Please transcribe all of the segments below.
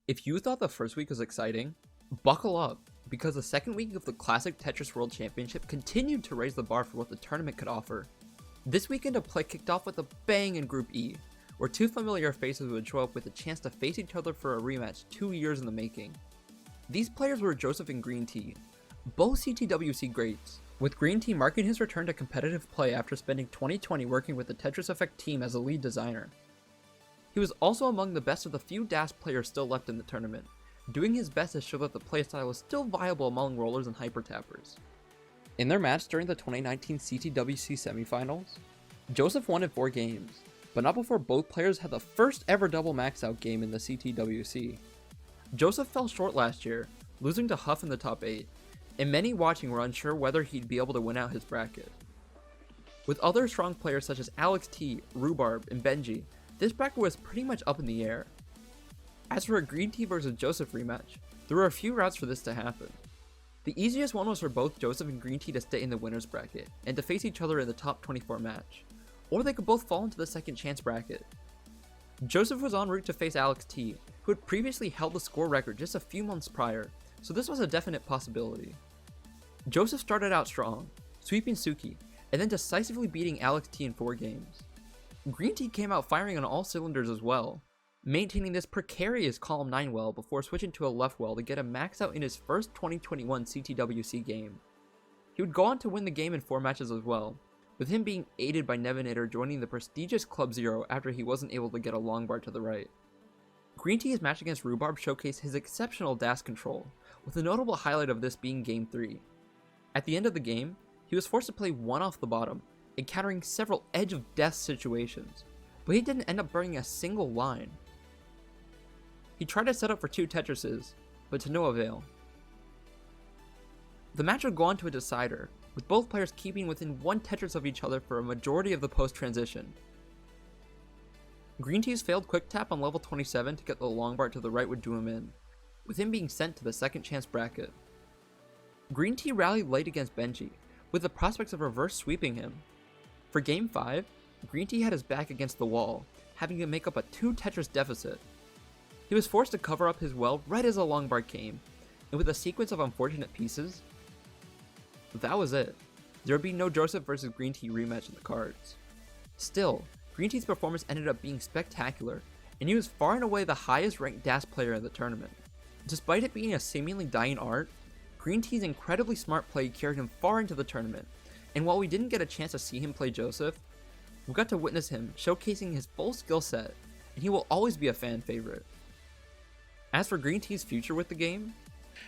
If you thought the first week was exciting, buckle up, because the second week of the Classic Tetris World Championship continued to raise the bar for what the tournament could offer. This weekend of play kicked off with a bang in Group E, where two familiar faces would show up with a chance to face each other for a rematch 2 years in the making. These players were Joseph and Greentea, both CTWC greats, with Greentea marking his return to competitive play after spending 2020 working with the Tetris Effect team as a lead designer. He was also among the best of the few DAS players still left in the tournament, doing his best to show that the playstyle was still viable among rollers and hypertappers. In their match during the 2019 CTWC semifinals, Joseph won in 4 games, but not before both players had the first ever double max out game in the CTWC. Joseph fell short last year, losing to Huff in the top 8, and many watching were unsure whether he'd be able to win out his bracket. With other strong players such as Alex T, Rhubarb, and Benji, this bracket was pretty much up in the air. As for a Greentea vs Joseph rematch, there were a few routes for this to happen. The easiest one was for both Joseph and Greentea to stay in the winner's bracket, and to face each other in the top 24 match, or they could both fall into the second chance bracket. Joseph was en route to face Alex T, who had previously held the score record just a few months prior, so this was a definite possibility. Joseph started out strong, sweeping Suki, and then decisively beating Alex T in 4 games. Greentea came out firing on all cylinders as well, maintaining this precarious column 9 well before switching to a left well to get a max out in his first 2021 CTWC game. He would go on to win the game in 4 matches as well, with him being aided by Nevinator joining the prestigious Club Zero after he wasn't able to get a long bar to the right. Greentea's match against Rhubarb showcased his exceptional DAS control, with the notable highlight of this being Game 3. At the end of the game, he was forced to play 1 off the bottom, encountering several edge of death situations, but he didn't end up burning a single line. He tried to set up for 2 Tetrises, but to no avail. The match would go on to a decider, with both players keeping within 1 Tetris of each other for a majority of the post-transition. Greentea's failed quick tap on level 27 to get the long bar to the right would do him in, with him being sent to the second chance bracket. Greentea rallied late against Benji, with the prospects of reverse sweeping him. For Game 5, Greentea had his back against the wall, having to make up a 2 Tetris deficit. He was forced to cover up his well right as a long bar came, and with a sequence of unfortunate pieces, that was it. There would be no Joseph vs Greentea rematch in the cards. Still, Greentea's performance ended up being spectacular, and he was far and away the highest ranked DAS player in the tournament. Despite it being a seemingly dying art, Greentea's incredibly smart play carried him far into the tournament, and while we didn't get a chance to see him play Joseph, we got to witness him showcasing his full skill set, and he will always be a fan favorite. As for Greentea's future with the game,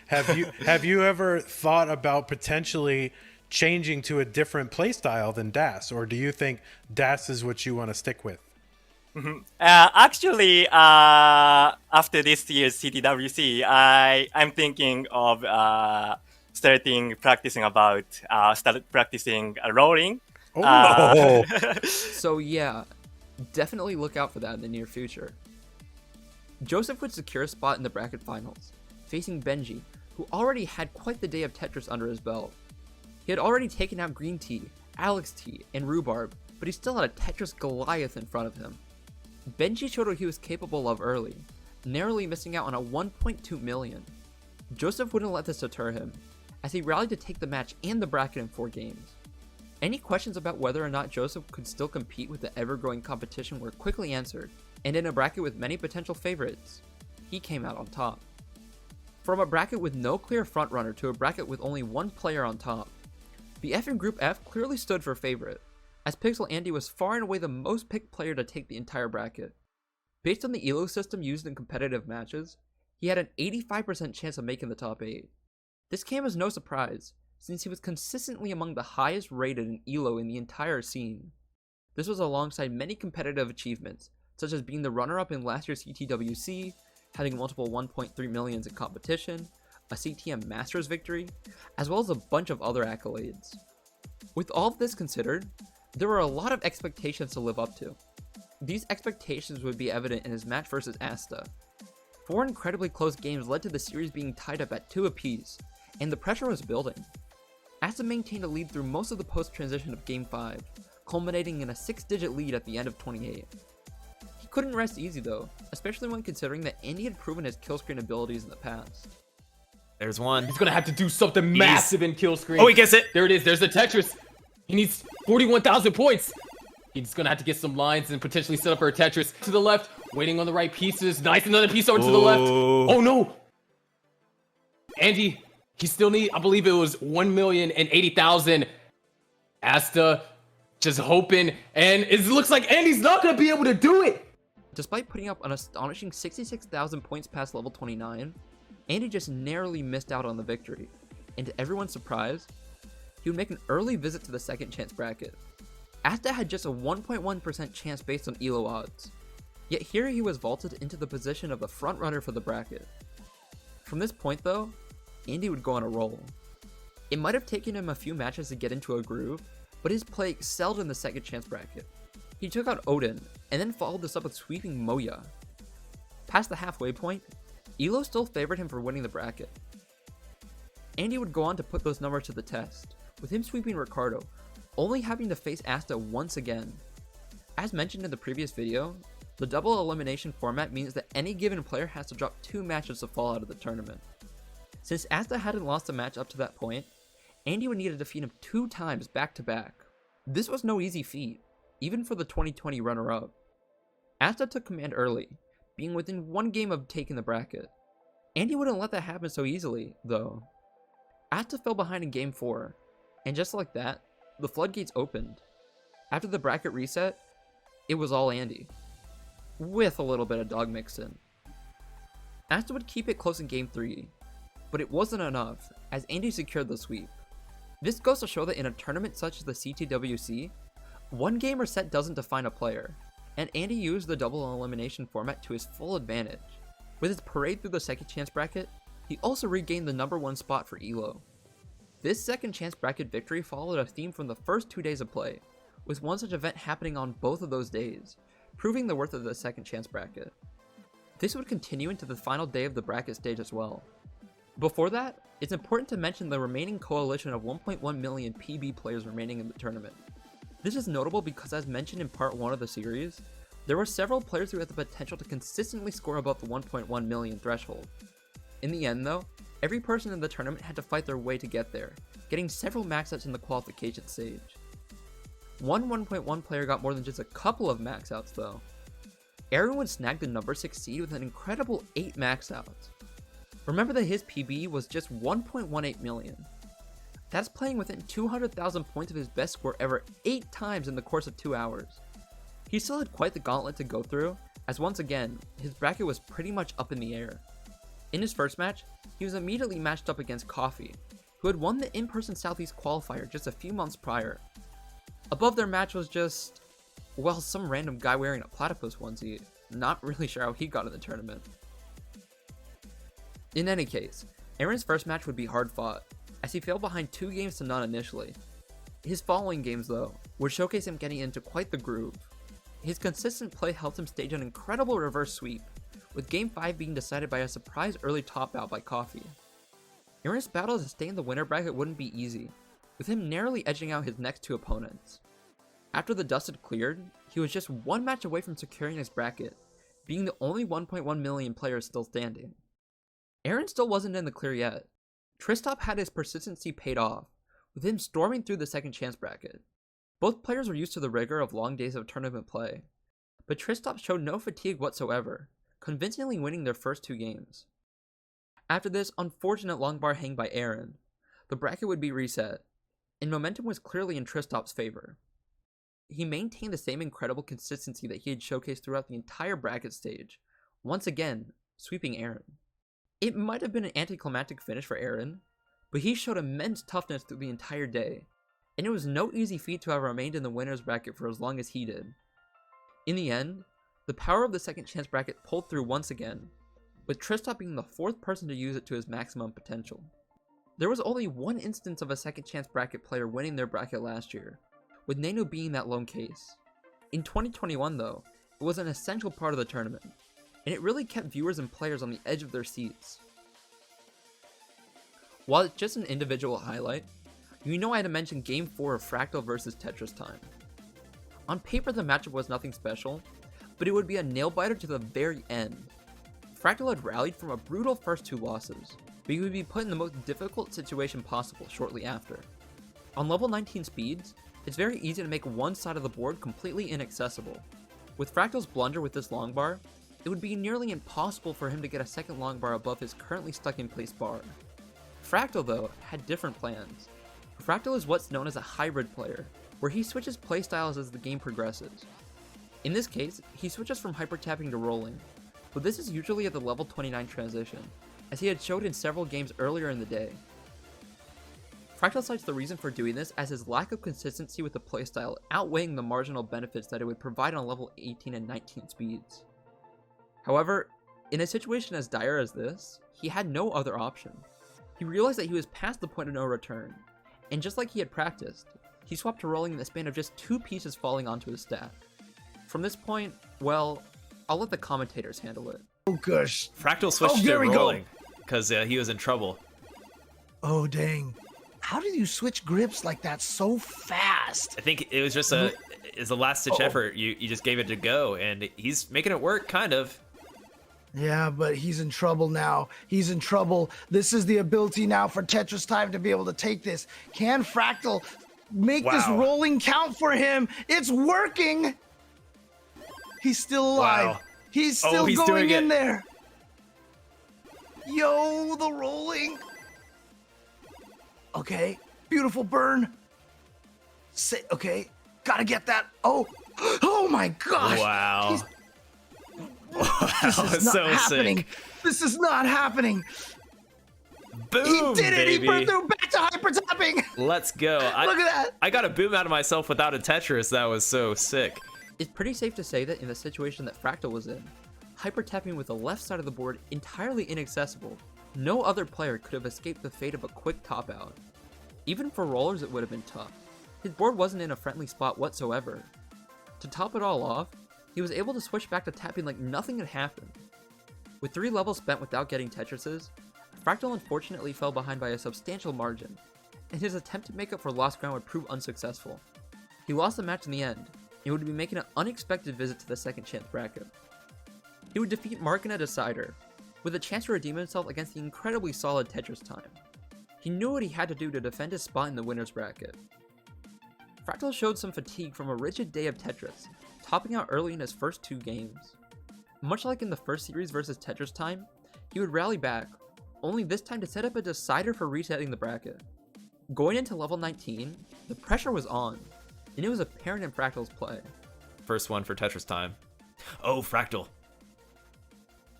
have you ever thought about potentially changing to a different playstyle than DAS, or do you think DAS is what you want to stick with? Actually, after this year's CTWC, I'm thinking of start practicing rolling. Oh. So yeah, definitely look out for that in the near future. Joseph would secure a spot in the bracket finals, facing Benji, who already had quite the day of Tetris under his belt. He had already taken out Greentea, Alex T, and Rhubarb, but he still had a Tetris Goliath in front of him. Benji showed what he was capable of early, narrowly missing out on a 1.2 million. Joseph wouldn't let this deter him, as he rallied to take the match and the bracket in 4 games. Any questions about whether or not Joseph could still compete with the ever-growing competition were quickly answered, and in a bracket with many potential favorites, he came out on top. From a bracket with no clear frontrunner to a bracket with only 1 player on top, the F in Group F clearly stood for favorite, as Pixel Andy was far and away the most picked player to take the entire bracket. Based on the ELO system used in competitive matches, he had an 85% chance of making the top 8. This came as no surprise, since he was consistently among the highest rated in ELO in the entire scene. This was alongside many competitive achievements, such as being the runner-up in last year's CTWC, having multiple 1.3 millions in competition, a CTM Masters victory, as well as a bunch of other accolades. With all of this considered, there were a lot of expectations to live up to. These expectations would be evident in his match versus Asta. 4 incredibly close games led to the series being tied up at 2 apiece, and the pressure was building. Asta maintained a lead through most of the post-transition of Game 5, culminating in a 6-digit lead at the end of 28. He couldn't rest easy though, especially when considering that Andy had proven his kill screen abilities in the past. There's one. He's gonna have to do something massive in kill screen. Oh, he gets it. There it is. There's the Tetris. He needs 41,000 points. He's gonna have to get some lines and potentially set up for a Tetris. To the left, waiting on the right pieces. Nice, another piece over to the left. Oh no! Andy, he still need, I believe it was 1,080,000. Asta just hoping, and it looks like Andy's not gonna be able to do it. Despite putting up an astonishing 66,000 points past level 29, Andy just narrowly missed out on the victory, and to everyone's surprise, he would make an early visit to the second chance bracket. Asta had just a 1.1% chance based on ELO odds, yet here he was vaulted into the position of the front runner for the bracket. From this point though, Andy would go on a roll. It might have taken him a few matches to get into a groove, but his play excelled in the second chance bracket. He took out Odin, and then followed this up with sweeping Moya. Past the halfway point, ELO still favored him for winning the bracket. Andy would go on to put those numbers to the test, with him sweeping Ricardo, only having to face Asta once again. As mentioned in the previous video, the double elimination format means that any given player has to drop 2 matches to fall out of the tournament. Since Asta hadn't lost a match up to that point, Andy would need to defeat him 2 times back to back. This was no easy feat, even for the 2020 runner-up. Asta took command early, being within 1 game of taking the bracket. Andy wouldn't let that happen so easily, though. Asta fell behind in game 4, and just like that, the floodgates opened. After the bracket reset, it was all Andy, with a little bit of dog mixed in. Asta would keep it close in game 3, but it wasn't enough, as Andy secured the sweep. This goes to show that in a tournament such as the CTWC, 1 game or set doesn't define a player, and Andy used the double elimination format to his full advantage. With his parade through the second chance bracket, he also regained the #1 spot for ELO. This second chance bracket victory followed a theme from the first 2 days of play, with one such event happening on both of those days, proving the worth of the second chance bracket. This would continue into the final day of the bracket stage as well. Before that, it's important to mention the remaining coalition of 1.1 million PB players remaining in the tournament. This is notable because, as mentioned in part 1 of the series, there were several players who had the potential to consistently score above the 1.1 million threshold. In the end though, every person in the tournament had to fight their way to get there, getting several max outs in the qualification stage. One 1.1 player got more than just a couple of max outs though. Aero would snag the #6 seed with an incredible 8 max outs. Remember that his PB was just 1.18 million. That's playing within 200,000 points of his best score ever 8 times in the course of 2 hours. He still had quite the gauntlet to go through, as once again, his bracket was pretty much up in the air. In his first match, he was immediately matched up against Coffee, who had won the in-person Southeast qualifier just a few months prior. Above their match was just, well, some random guy wearing a platypus onesie, not really sure how he got in the tournament. In any case, Aaron's first match would be hard fought, as he fell behind 2 games to none initially. His following games though, would showcase him getting into quite the groove. His consistent play helped him stage an incredible reverse sweep, with game 5 being decided by a surprise early top out by Coffee. Aaron's battle to stay in the winner bracket wouldn't be easy, with him narrowly edging out his next 2 opponents. After the dust had cleared, he was just 1 match away from securing his bracket, being the only 1.1 million player still standing. Aaron still wasn't in the clear yet. Tristop had his persistency paid off, with him storming through the second chance bracket. Both players were used to the rigor of long days of tournament play, but Tristop showed no fatigue whatsoever, convincingly winning their first 2 games. After this unfortunate long bar hang by Aaron, the bracket would be reset, and momentum was clearly in Tristop's favor. He maintained the same incredible consistency that he had showcased throughout the entire bracket stage, once again sweeping Aaron. It might have been an anticlimactic finish for Aaron, but he showed immense toughness through the entire day, and it was no easy feat to have remained in the winner's bracket for as long as he did. In the end, the power of the second chance bracket pulled through once again, with Tristop being the 4th person to use it to his maximum potential. There was only 1 instance of a second chance bracket player winning their bracket last year, with Nano being that lone case. In 2021 though, it was an essential part of the tournament, and it really kept viewers and players on the edge of their seats. While it's just an individual highlight, you know I had to mention game 4 of Fractal vs Tetris time. On paper the matchup was nothing special, but it would be a nail-biter to the very end. Fractal had rallied from a brutal first 2 losses, but he would be put in the most difficult situation possible shortly after. On level 19 speeds, it's very easy to make one side of the board completely inaccessible. With Fractal's blunder with this long bar, it would be nearly impossible for him to get a second long bar above his currently stuck in place bar. Fractal, though, had different plans. Fractal is what's known as a hybrid player, where he switches playstyles as the game progresses. In this case, he switches from hyper-tapping to rolling, but this is usually at the level 29 transition, as he had showed in several games earlier in the day. Fractal cites the reason for doing this as his lack of consistency with the playstyle outweighing the marginal benefits that it would provide on level 18 and 19 speeds. However, in a situation as dire as this, he had no other option. He realized that he was past the point of no return, and just like he had practiced, he swapped to rolling in the span of just 2 pieces falling onto his stack. From this point, well, I'll let the commentators handle it. Oh gosh. Fractal switched to rolling because he was in trouble. Oh dang. How did you switch grips like that so fast? I think it was just it's a last ditch effort. You just gave it to go, and he's making it work, kind of. Yeah, but he's in trouble now. He's in trouble. This is the ability now for Tetris Time to be able to take this. Can Fractal make this rolling count for him? It's working. He's still alive. Wow. He's still he's going doing in it. there. Yo, the rolling. Okay, beautiful burn. Okay, gotta get that. Oh my gosh. Wow. This is not so happening. sick. This is not happening. Boom, He did it. baby. He burned through back to hyper tapping. Let's go. Look at that. I got a boom out of myself without a Tetris. That was so sick. It's pretty safe to say that in the situation that Fractal was in, hyper tapping with the left side of the board entirely inaccessible, no other player could have escaped the fate of a quick top out. Even for rollers it would have been tough. His board wasn't in a friendly spot whatsoever. To top it all off, he was able to switch back to tapping like nothing had happened. With 3 levels spent without getting Tetrises, Fractal unfortunately fell behind by a substantial margin, and his attempt to make up for lost ground would prove unsuccessful. He lost the match in the end, and would be making an unexpected visit to the second chance bracket. He would defeat Mark in a decider, with a chance to redeem himself against the incredibly solid Tetris Time. He knew what he had to do to defend his spot in the winner's bracket. Fractal showed some fatigue from a rigid day of Tetris, topping out early in his first 2 games. Much like in the first series versus Tetris Time, he would rally back, only this time to set up a decider for resetting the bracket. Going into level 19, the pressure was on, and it was apparent in Fractal's play. First one for Tetris Time. Oh, Fractal.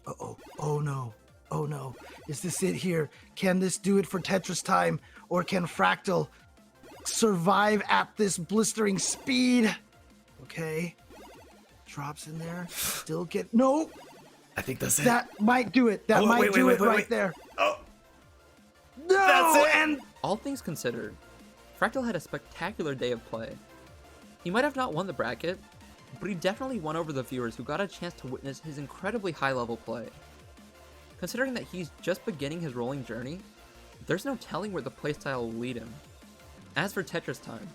Oh no. Oh no. Is this it here? Can this do it for Tetris Time? Or can Fractal survive at this blistering speed? Okay. Drops in there. Still get... No! I think that's it. That might do it. That might do it right there. Oh. No! That's it. And All things considered, Fractal had a spectacular day of play. He might have not won the bracket, but he definitely won over the viewers who got a chance to witness his incredibly high-level play. Considering that he's just beginning his rolling journey, there's no telling where the playstyle will lead him. As for Tetris Time,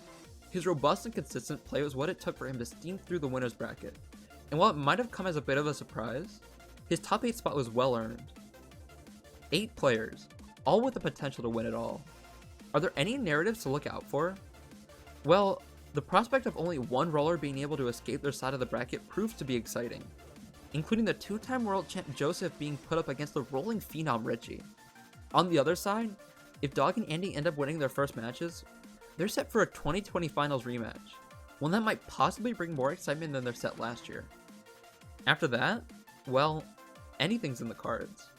his robust and consistent play was what it took for him to steam through the winner's bracket, and while it might have come as a bit of a surprise, his top 8 spot was well earned. 8 players, all with the potential to win it all. Are there any narratives to look out for? Well, the prospect of only one roller being able to escape their side of the bracket proves to be exciting, including the 2-time world champ Joseph being put up against the rolling phenom Richie. On the other side, if Dog and Andy end up winning their first matches, they're set for a 2020 finals rematch, one that might possibly bring more excitement than their set last year. After that, well, anything's in the cards.